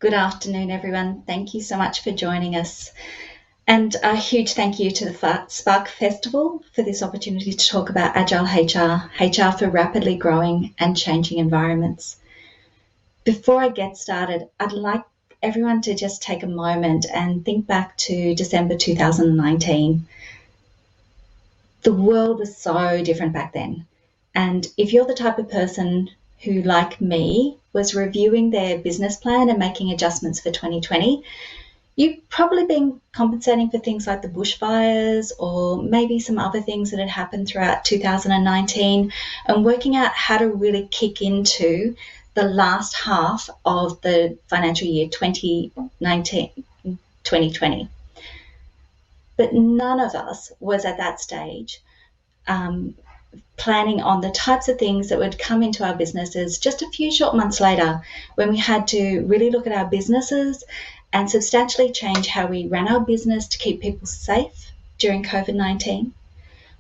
Good afternoon, everyone. Thank you so much for joining us. And a huge thank you to the Spark Festival for this opportunity to talk about Agile HR for rapidly growing and changing environments. Before I get started, I'd like everyone to just take a moment and think back to December 2019. The world was so different back then. And if you're the type of person who, like me, was reviewing their business plan and making adjustments for 2020, you've probably been compensating for things like the bushfires or maybe some other things that had happened throughout 2019 and working out how to really kick into the last half of the financial year 2019-2020. But none of us was at that stage planning on the types of things that would come into our businesses just a few short months later, when we had to really look at our businesses and substantially change how we ran our business to keep people safe during COVID-19,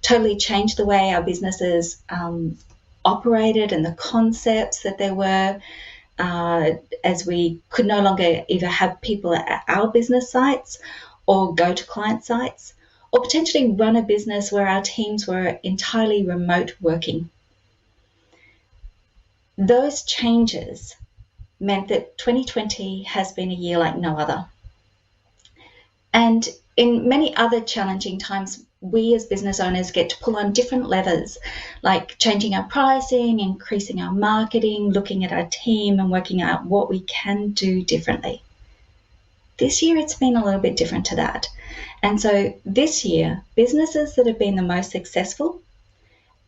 totally change the way our businesses operated and the concepts that there were, as we could no longer either have people at our business sites or go to client sites, or potentially run a business where our teams were entirely remote working. Those changes meant that 2020 has been a year like no other. And in many other challenging times, we as business owners get to pull on different levers, like changing our pricing, increasing our marketing, looking at our team and working out what we can do differently. This year, it's been a little bit different to that. And so this year, businesses that have been the most successful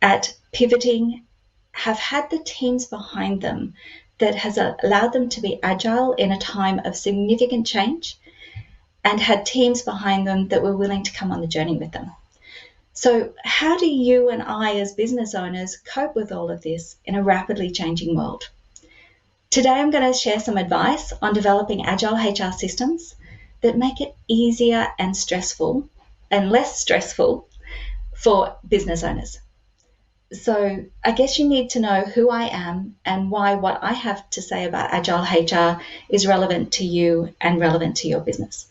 at pivoting have had the teams behind them that has allowed them to be agile in a time of significant change and had teams behind them that were willing to come on the journey with them. So how do you and I as business owners cope with all of this in a rapidly changing world? Today, I'm going to share some advice on developing agile HR systems that make it easier and less stressful for business owners. So I guess you need to know who I am and why what I have to say about agile HR is relevant to you and relevant to your business.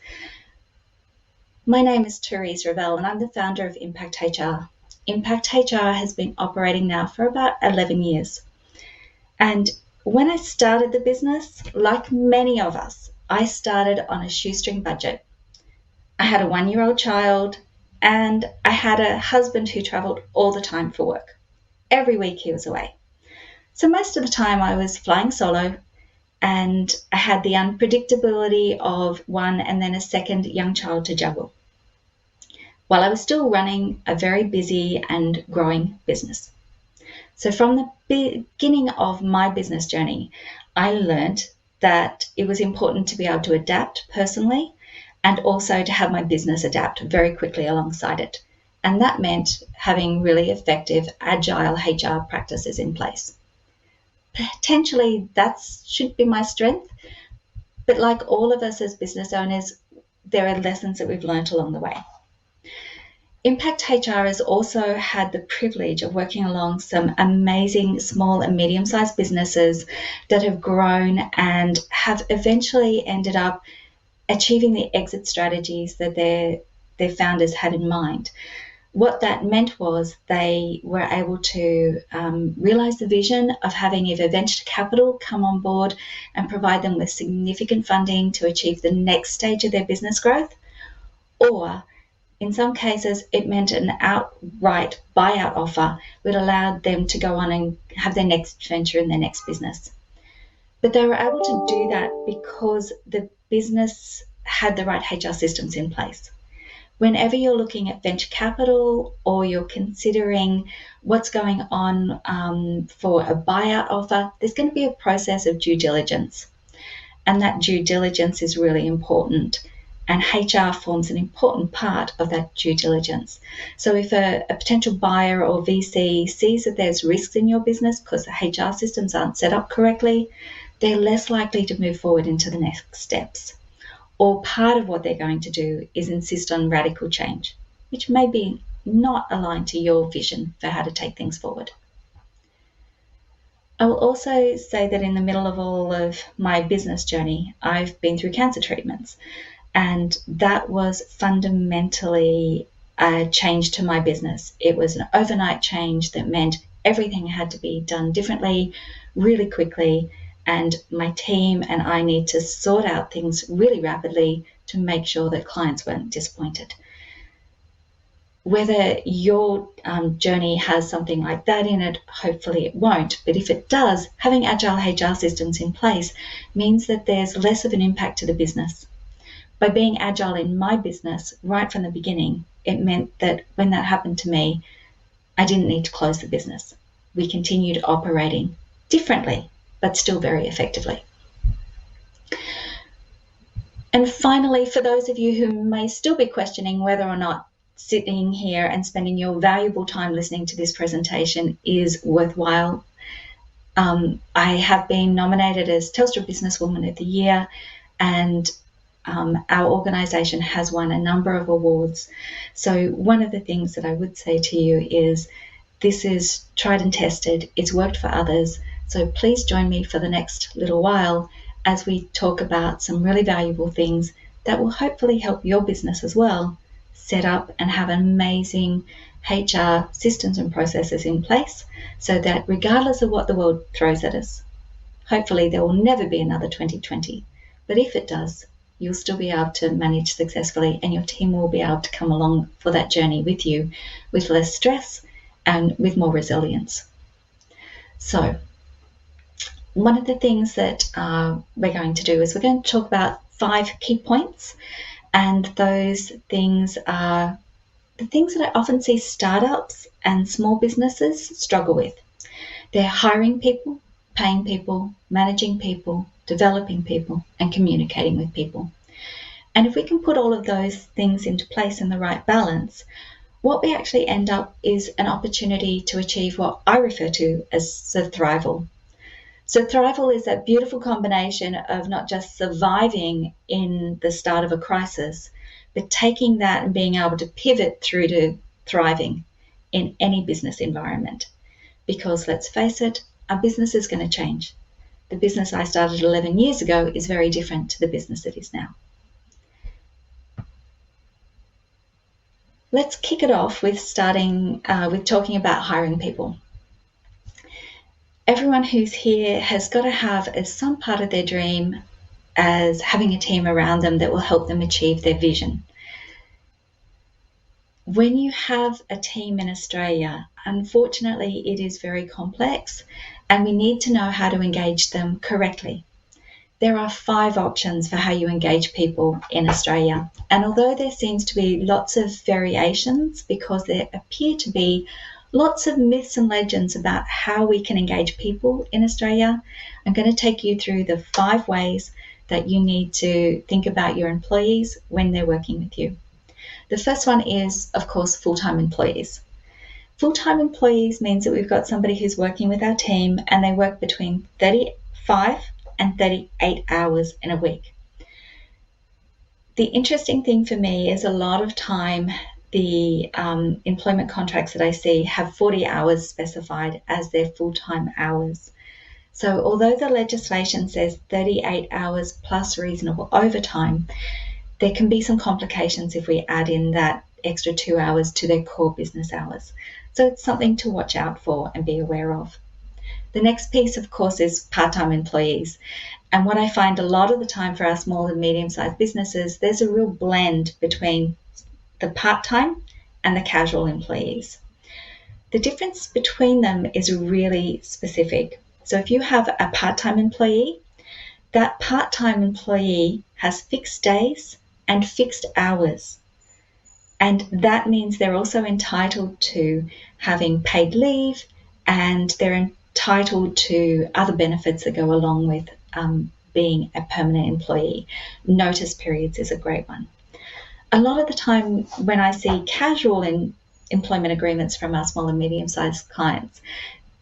My name is Therese Ravel and I'm the founder of Impact HR. Impact HR has been operating now for about 11 years. And when I started the business, like many of us, I started on a shoestring budget. I had a 1-year-old child and I had a husband who traveled all the time for work. Every week he was away. So most of the time I was flying solo and I had the unpredictability of one and then a second young child to juggle, while I was still running a very busy and growing business. So from the beginning of my business journey, I learned that it was important to be able to adapt personally and also to have my business adapt very quickly alongside it. And that meant having really effective agile HR practices in place. Potentially that should be my strength, but like all of us as business owners, there are lessons that we've learned along the way. Impact HR has also had the privilege of working along some amazing small and medium-sized businesses that have grown and have eventually ended up achieving the exit strategies that their founders had in mind. What that meant was they were able to realize the vision of having either venture capital come on board and provide them with significant funding to achieve the next stage of their business growth, or in some cases, it meant an outright buyout offer that allowed them to go on and have their next venture in their next business. But they were able to do that because the business had the right HR systems in place. Whenever you're looking at venture capital or you're considering what's going on for a buyout offer, there's going to be a process of due diligence. And that due diligence is really important. And HR forms an important part of that due diligence. So if a potential buyer or VC sees that there's risks in your business because the HR systems aren't set up correctly, they're less likely to move forward into the next steps. Or part of what they're going to do is insist on radical change, which may be not aligned to your vision for how to take things forward. I will also say that in the middle of all of my business journey, I've been through cancer treatments, and that was fundamentally a change to my business. It was an overnight change that meant everything had to be done differently, really quickly, and my team and I need to sort out things really rapidly to make sure that clients weren't disappointed. Whether your journey has something like that in it, hopefully it won't. But if it does, having Agile HR systems in place means that there's less of an impact to the business. By being Agile in my business right from the beginning, it meant that when that happened to me, I didn't need to close the business. We continued operating differently, but still very effectively. And finally, for those of you who may still be questioning whether or not sitting here and spending your valuable time listening to this presentation is worthwhile, I have been nominated as Telstra Businesswoman of the Year, and our organisation has won a number of awards. So one of the things that I would say to you is this is tried and tested. It's worked for others. So please join me for the next little while as we talk about some really valuable things that will hopefully help your business as well set up and have amazing HR systems and processes in place so that regardless of what the world throws at us, hopefully there will never be another 2020. But if it does, you'll still be able to manage successfully and your team will be able to come along for that journey with you with less stress and with more resilience. So one of the things that we're going to do is we're going to talk about 5 key points, and those things are the things that I often see startups and small businesses struggle with. They're hiring people, paying people, managing people, developing people, and communicating with people. And if we can put all of those things into place in the right balance, what we actually end up is an opportunity to achieve what I refer to as survival. Survival is that beautiful combination of not just surviving in the start of a crisis, but taking that and being able to pivot through to thriving in any business environment. Because let's face it, our business is going to change. The business I started 11 years ago is very different to the business it is now. Let's kick it off with starting with talking about hiring people. Everyone who's here has got to have as some part of their dream as having a team around them that will help them achieve their vision. When you have a team in Australia, unfortunately, it is very complex and we need to know how to engage them correctly. There are 5 options for how you engage people in Australia. And although there seems to be lots of variations because there appear to be lots of myths and legends about how we can engage people in Australia, I'm going to take you through the 5 ways that you need to think about your employees when they're working with you. The first one is, of course, full-time employees. Full-time employees means that we've got somebody who's working with our team and they work between 35 and 38 hours in a week. The interesting thing for me is a lot of time the employment contracts that I see have 40 hours specified as their full-time hours. So although the legislation says 38 hours plus reasonable overtime, there can be some complications if we add in that extra 2 hours to their core business hours. So it's something to watch out for and be aware of. The next piece, of course, is part-time employees. And what I find a lot of the time for our small and medium-sized businesses, there's a real blend between the part-time and the casual employees. The difference between them is really specific. So if you have a part-time employee, that part-time employee has fixed days and fixed hours. And that means they're also entitled to having paid leave and they're entitled to other benefits that go along with being a permanent employee. Notice periods is a great one. A lot of the time when I see casual employment agreements from our small and medium-sized clients,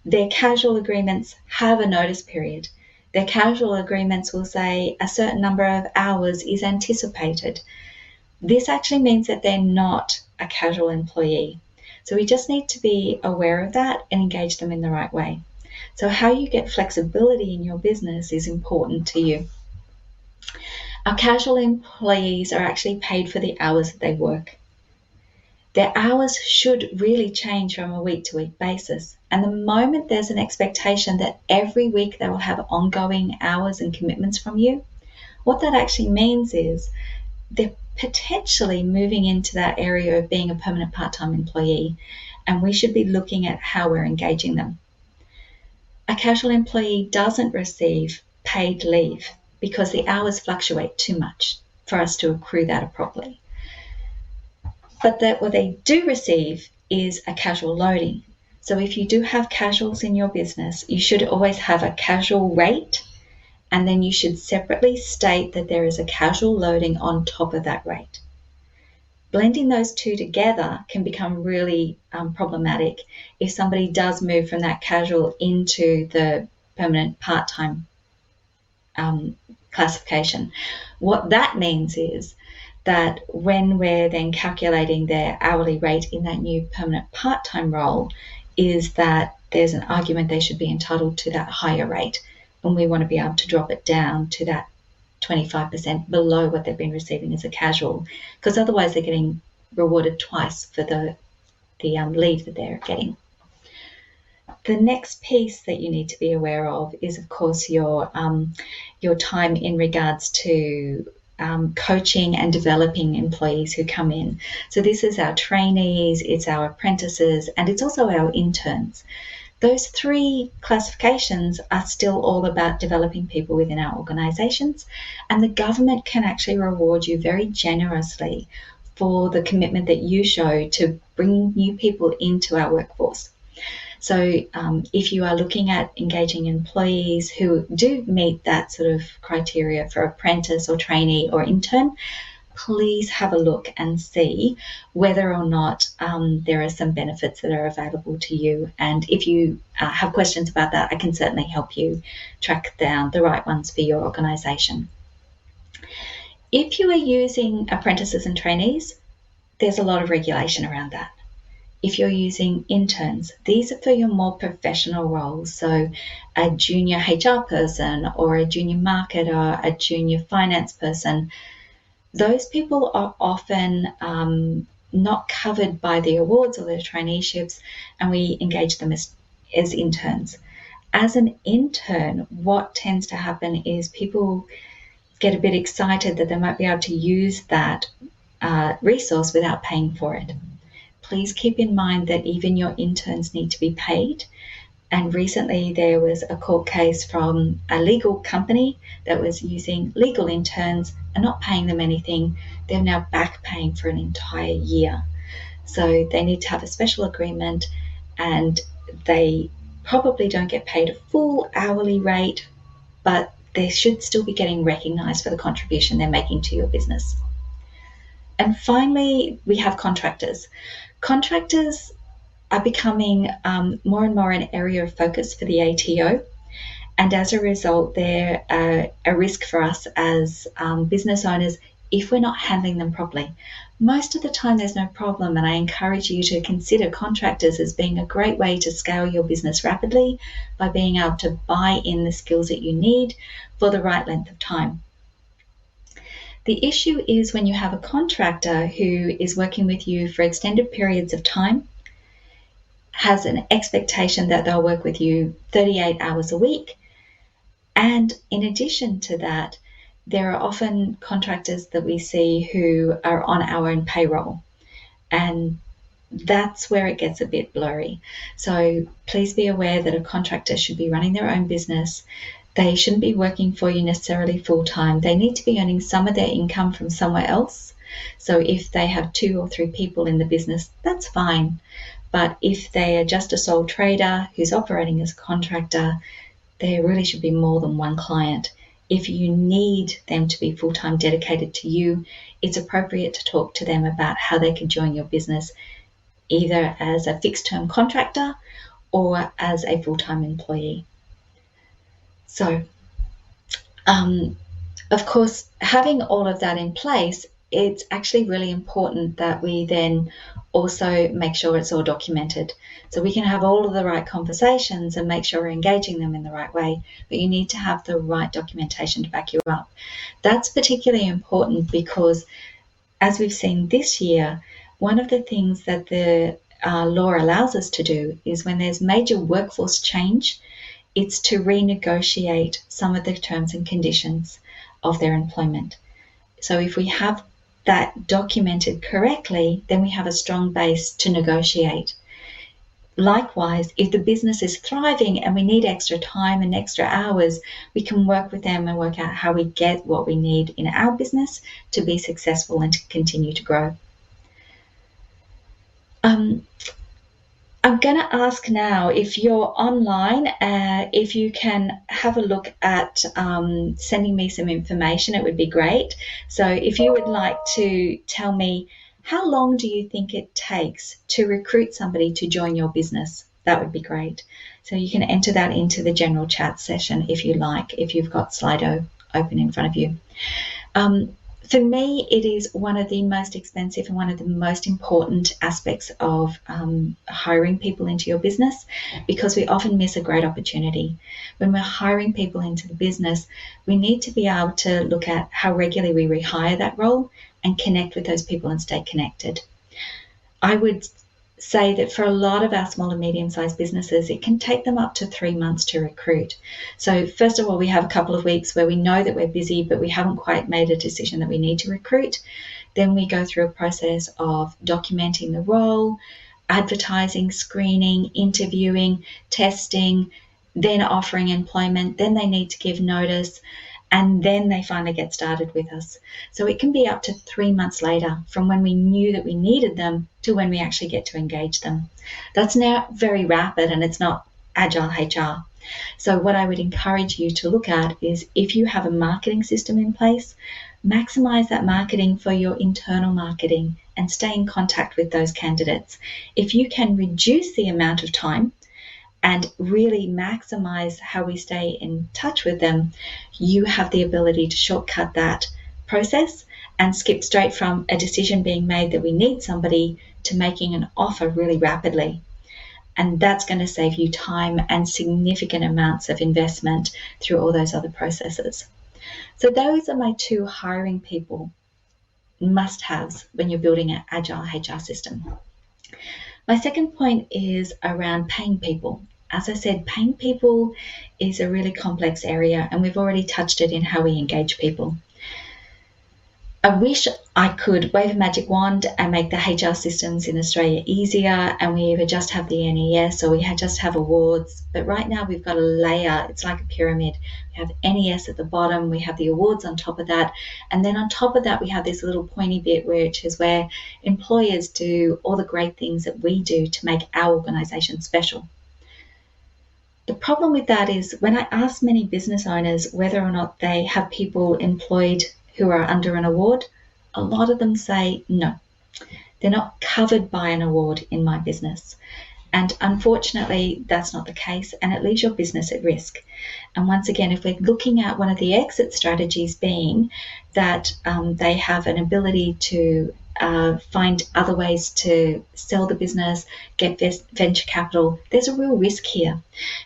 their casual agreements have a notice period. Their casual agreements will say a certain number of hours is anticipated. This actually means that they're not a casual employee. So we just need to be aware of that and engage them in the right way. So how you get flexibility in your business is important to you. Our casual employees are actually paid for the hours that they work. Their hours should really change from a week-to-week basis. And the moment there's an expectation that every week they will have ongoing hours and commitments from you, what that actually means is they're potentially moving into that area of being a permanent part-time employee, and we should be looking at how we're engaging them. A casual employee doesn't receive paid leave because the hours fluctuate too much for us to accrue that properly. But what they do receive is a casual loading. So if you do have casuals in your business, you should always have a casual rate, and then you should separately state that there is a casual loading on top of that rate. Blending those two together can become really problematic if somebody does move from that casual into the permanent part-time classification. What that means is that when we're then calculating their hourly rate in that new permanent part-time role, is that there's an argument they should be entitled to that higher rate, and we want to be able to drop it down to that 25% below what they've been receiving as a casual, because otherwise they're getting rewarded twice for the leave that they're getting. The next piece that you need to be aware of is, of course, your time in regards to coaching and developing employees who come in. So this is our trainees, it's our apprentices, and it's also our interns. Those three classifications are still all about developing people within our organisations, and the government can actually reward you very generously for the commitment that you show to bringing new people into our workforce. So if you are looking at engaging employees who do meet that sort of criteria for apprentice or trainee or intern, please have a look and see whether or not there are some benefits that are available to you. And if you have questions about that, I can certainly help you track down the right ones for your organisation. If you are using apprentices and trainees, there's a lot of regulation around that. If you're using interns, these are for your more professional roles. So a junior HR person or a junior marketer, a junior finance person, those people are often not covered by the awards or the traineeships, and we engage them as interns. As an intern, what tends to happen is people get a bit excited that they might be able to use that resource without paying for it. Please keep in mind that even your interns need to be paid. And recently there was a court case from a legal company that was using legal interns and not paying them anything. They're now back paying for an entire year. So they need to have a special agreement, and they probably don't get paid a full hourly rate, but they should still be getting recognised for the contribution they're making to your business. And finally, we have contractors. Contractors are becoming more and more an area of focus for the ATO, and as a result, they're a risk for us as business owners if we're not handling them properly. Most of the time there's no problem, and I encourage you to consider contractors as being a great way to scale your business rapidly by being able to buy in the skills that you need for the right length of time. The issue is when you have a contractor who is working with you for extended periods of time, has an expectation that they'll work with you 38 hours a week, and in addition to that, there are often contractors that we see who are on our own payroll, and that's where it gets a bit blurry. So please be aware that a contractor should be running their own business. They shouldn't be working for you necessarily full-time. They need to be earning some of their income from somewhere else. So if they have 2 or 3 people in the business, that's fine. But if they are just a sole trader who's operating as a contractor, there really should be more than one client. If you need them to be full-time dedicated to you, it's appropriate to talk to them about how they can join your business, either as a fixed-term contractor or as a full-time employee. So, of course, having all of that in place it's actually really important that we then also make sure it's all documented. So we can have all of the right conversations and make sure we're engaging them in the right way, but you need to have the right documentation to back you up. That's particularly important because, as we've seen this year, one of the things that the law allows us to do is when there's major workforce change, it's to renegotiate some of the terms and conditions of their employment. So if we have that documented correctly, then we have a strong base to negotiate. Likewise, if the business is thriving and we need extra time and extra hours, we can work with them and work out how we get what we need in our business to be successful and to continue to grow. I'm going to ask now, if you're online, if you can have a look at sending me some information, it would be great. So if you would like to tell me, how long do you think it takes to recruit somebody to join your business? That would be great. So you can enter that into the general chat session if you like, if you've got Slido open in front of you. For me, it is one of the most expensive and one of the most important aspects of hiring people into your business, because we often miss a great opportunity. When we're hiring people into the business, we need to be able to look at how regularly we rehire that role and connect with those people and stay connected. I would say that for a lot of our small and medium-sized businesses, it can take them up to 3 months to recruit. So first of all, we have a couple of weeks where we know that we're busy, but we haven't quite made a decision that we need to recruit. Then we go through a process of documenting the role, advertising, screening, interviewing, testing, then offering employment. Then they need to give notice, and then they finally get started with us. So it can be up to 3 months later from when we knew that we needed them to when we actually get to engage them. That's now very rapid, and it's not Agile HR. So what I would encourage you to look at is, if you have a marketing system in place, maximize that marketing for your internal marketing and stay in contact with those candidates. If you can reduce the amount of time and really maximize how we stay in touch with them, you have the ability to shortcut that process and skip straight from a decision being made that we need somebody to making an offer really rapidly. And that's going to save you time and significant amounts of investment through all those other processes. So those are my 2 hiring people must-haves when you're building an Agile HR system. My second point is around paying people. As I said, paying people is a really complex area, and we've already touched it in how we engage people. I wish I could wave a magic wand and make the HR systems in Australia easier, and we either just have the NES or we just have awards. But right now we've got a layer. It's like a pyramid. We have NES at the bottom, we have the awards on top of that, and then on top of that we have this little pointy bit, which is where employers do all the great things that we do to make our organisation special. The problem with that is, when I ask many business owners whether or not they have people employed who are under an award, a lot of them say no. They're not covered by an award in my business. And unfortunately, that's not the case, and it leaves your business at risk. And once again, if we're looking at one of the exit strategies being that they have an ability to find other ways to sell the business, get venture capital, there's a real risk here,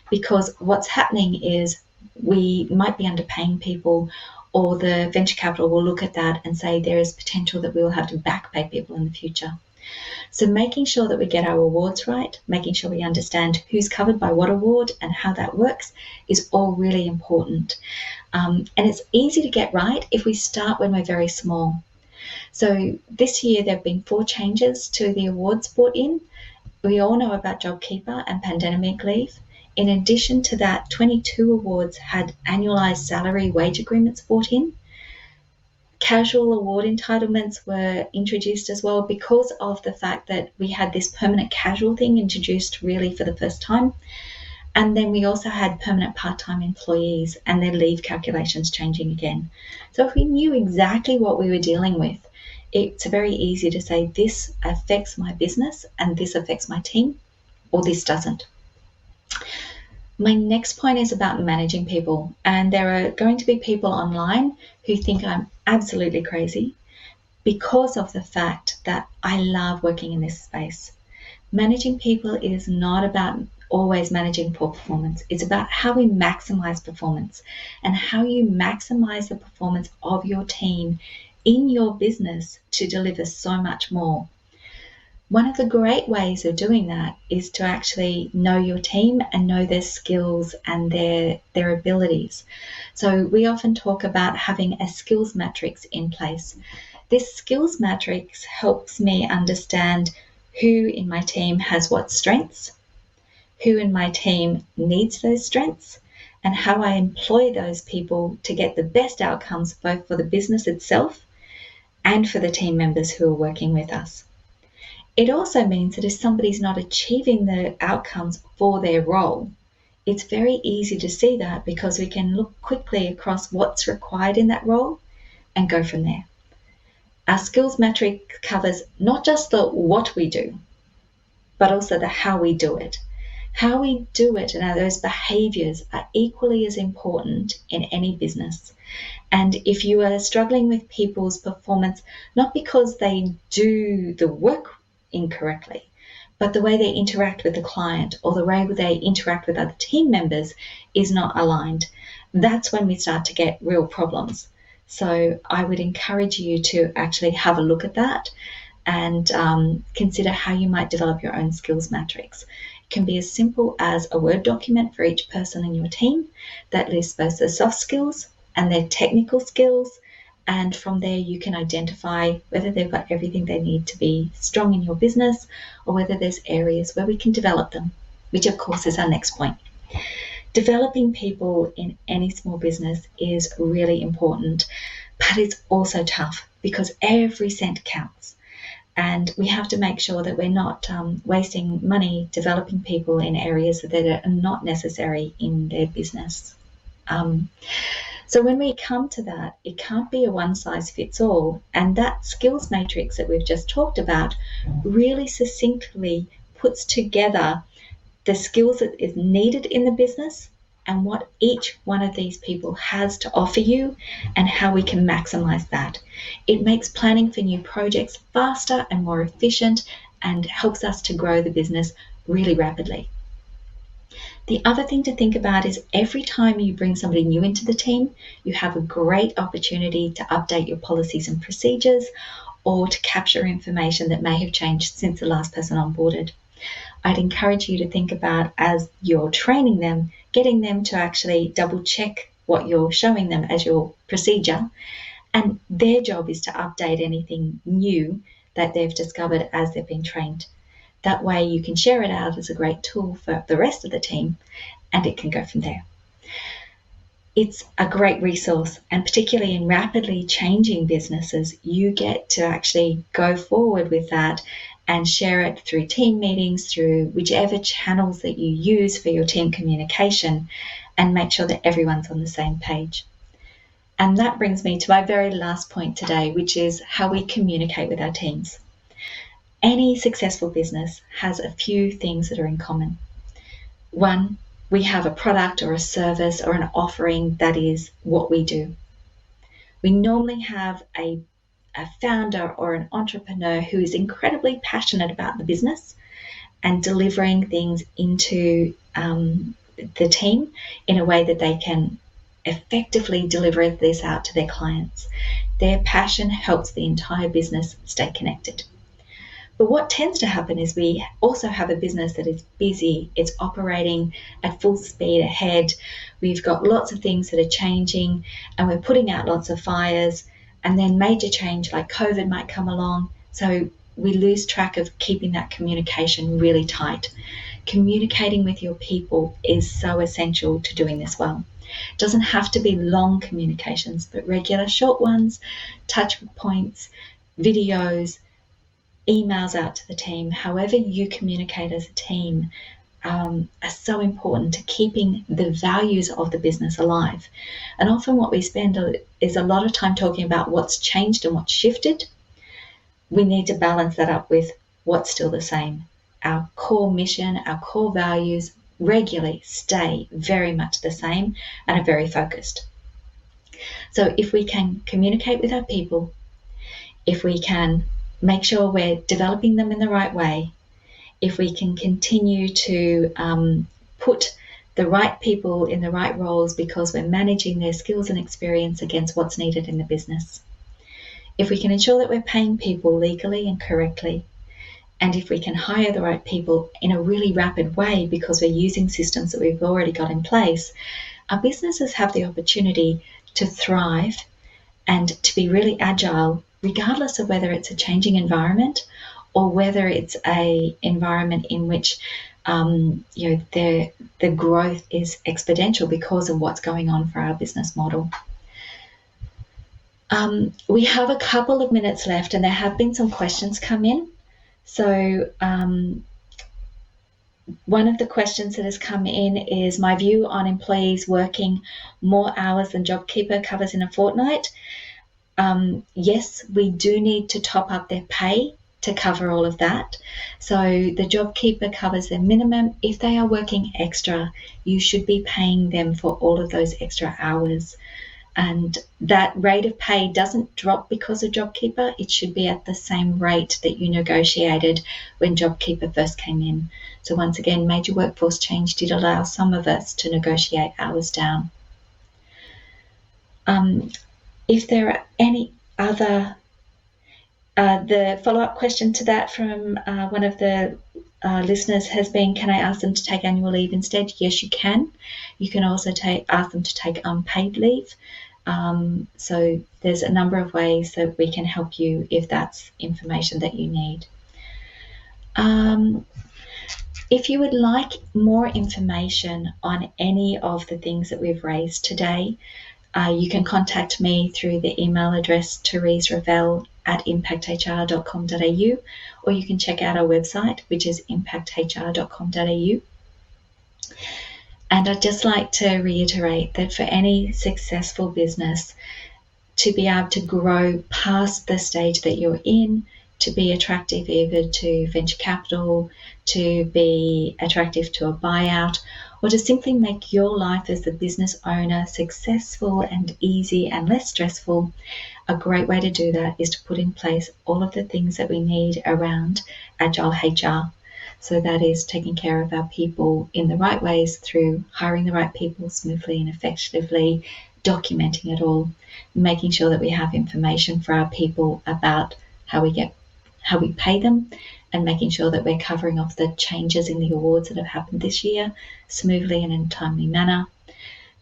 because what's happening is we might be underpaying people, or the venture capital will look at that and say there is potential that we will have to back pay people in the future. So making sure that we get our awards right, making sure we understand who's covered by what award and how that works, is all really important. And it's easy to get right if we start when we're very small. So this year there have been 4 changes to the awards brought in. We all know about JobKeeper and pandemic leave. In addition to that, 22 awards had annualised salary wage agreements brought in. Casual award entitlements were introduced as well, because of the fact that we had this permanent casual thing introduced really for the first time. And then we also had permanent part-time employees and their leave calculations changing again. So if we knew exactly what we were dealing with, it's very easy to say this affects my business and this affects my team, or this doesn't. My next point is about managing people, and there are going to be people online who think I'm absolutely crazy, because of the fact that I love working in this space. Managing people is not about always managing poor performance. It's about how we maximize performance and how you maximize the performance of your team in your business to deliver so much more. One of the great ways of doing that is to actually know your team and know their skills and their abilities. So we often talk about having a skills matrix in place. This skills matrix helps me understand who in my team has what strengths, who in my team needs those strengths, and how I employ those people to get the best outcomes both for the business itself and for the team members who are working with us. It also means that if somebody's not achieving the outcomes for their role, it's very easy to see that because we can look quickly across what's required in that role and go from there. Our skills metric covers not just the what we do, but also the how we do it. How we do it and those behaviors are equally as important in any business. And if you are struggling with people's performance, not because they do the work incorrectly, but the way they interact with the client or the way they interact with other team members is not aligned, that's when we start to get real problems. So I would encourage you to actually have a look at that and consider how you might develop your own skills matrix. It can be as simple as a Word document for each person in your team that lists both their soft skills and their technical skills. And from there, you can identify whether they've got everything they need to be strong in your business or whether there's areas where we can develop them, which of course is our next point. Developing people in any small business is really important, but it's also tough because every cent counts. And we have to make sure that we're not wasting money developing people in areas that are not necessary in their business. So when we come to that, it can't be a one-size-fits-all. And that skills matrix that we've just talked about really succinctly puts together the skills that is needed in the business and what each one of these people has to offer you and how we can maximize that. It makes planning for new projects faster and more efficient and helps us to grow the business really rapidly. The other thing to think about is every time you bring somebody new into the team, you have a great opportunity to update your policies and procedures or to capture information that may have changed since the last person onboarded. I'd encourage you to think about, as you're training them, getting them to actually double check what you're showing them as your procedure, and their job is to update anything new that they've discovered as they've been trained. That way you can share it out as a great tool for the rest of the team, and it can go from there. It's a great resource, and particularly in rapidly changing businesses, you get to actually go forward with that and share it through team meetings, through whichever channels that you use for your team communication, and make sure that everyone's on the same page. And that brings me to my very last point today, which is how we communicate with our teams. Any successful business has a few things that are in common. One, we have a product or a service or an offering that is what we do. We normally have a founder or an entrepreneur who is incredibly passionate about the business and delivering things into the team in a way that they can effectively deliver this out to their clients. Their passion helps the entire business stay connected. But what tends to happen is we also have a business that is busy, it's operating at full speed ahead, we've got lots of things that are changing and we're putting out lots of fires, and then major change like COVID might come along, so we lose track of keeping that communication really tight. Communicating with your people is so essential to doing this well. It doesn't have to be long communications, but regular short ones, touch points, videos, emails out to the team, however you communicate as a team, are so important to keeping the values of the business alive. And often what we spend is a lot of time talking about what's changed and what's shifted. We need to balance that up with what's still the same. Our core mission, our core values regularly stay very much the same and are very focused. So if we can communicate with our people if we can make sure we're developing them in the right way, if we can continue to put the right people in the right roles because we're managing their skills and experience against what's needed in the business, if we can ensure that we're paying people legally and correctly, and if we can hire the right people in a really rapid way because we're using systems that we've already got in place, our businesses have the opportunity to thrive and to be really agile, regardless of whether it's a changing environment or whether it's a environment in which the growth is exponential because of what's going on for our business model. We have a couple of minutes left, and there have been some questions come in. So one of the questions that has come in is my view on employees working more hours than JobKeeper covers in a fortnight. Yes, we do need to top up their pay to cover all of that. So the JobKeeper covers their minimum. If they are working extra, you should be paying them for all of those extra hours. And that rate of pay doesn't drop because of JobKeeper. It should be at the same rate that you negotiated when JobKeeper first came in. So once again, major workforce change did allow some of us to negotiate hours down. If there are any other, the follow-up question to that from one of the listeners has been, can I ask them to take annual leave instead? Yes, you can. You can also ask them to take unpaid leave. So there's a number of ways that we can help you if that's information that you need. If you would like more information on any of the things that we've raised today, you can contact me through the email address thereserevel@impacthr.com.au, or you can check out our website, which is impacthr.com.au. And I'd just like to reiterate that for any successful business to be able to grow past the stage that you're in, to be attractive either to venture capital, to be attractive to a buyout, or to simply make your life as a business owner successful and easy and less stressful, a great way to do that is to put in place all of the things that we need around Agile HR. So that is taking care of our people in the right ways through hiring the right people smoothly and effectively, documenting it all, making sure that we have information for our people about how we pay them, and making sure that we're covering off the changes in the awards that have happened this year smoothly and in a timely manner,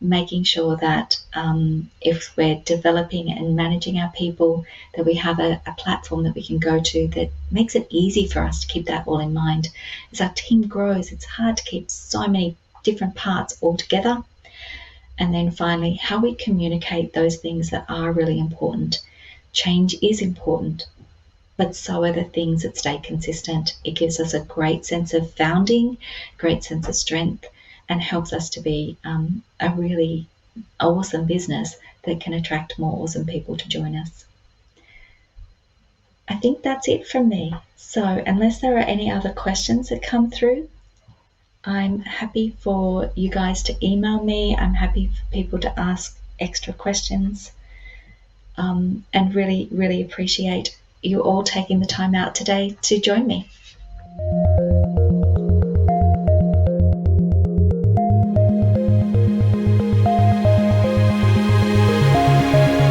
making sure that if we're developing and managing our people, that we have a platform that we can go to that makes it easy for us to keep that all in mind. As our team grows, it's hard to keep so many different parts all together. And then finally, how we communicate those things that are really important. Change is important, but so are the things that stay consistent. It gives us a great sense of founding, great sense of strength, and helps us to be a really awesome business that can attract more awesome people to join us. I think that's it from me. So unless there are any other questions that come through, I'm happy for you guys to email me. I'm happy for people to ask extra questions, and really, really appreciate you all taking the time out today to join me.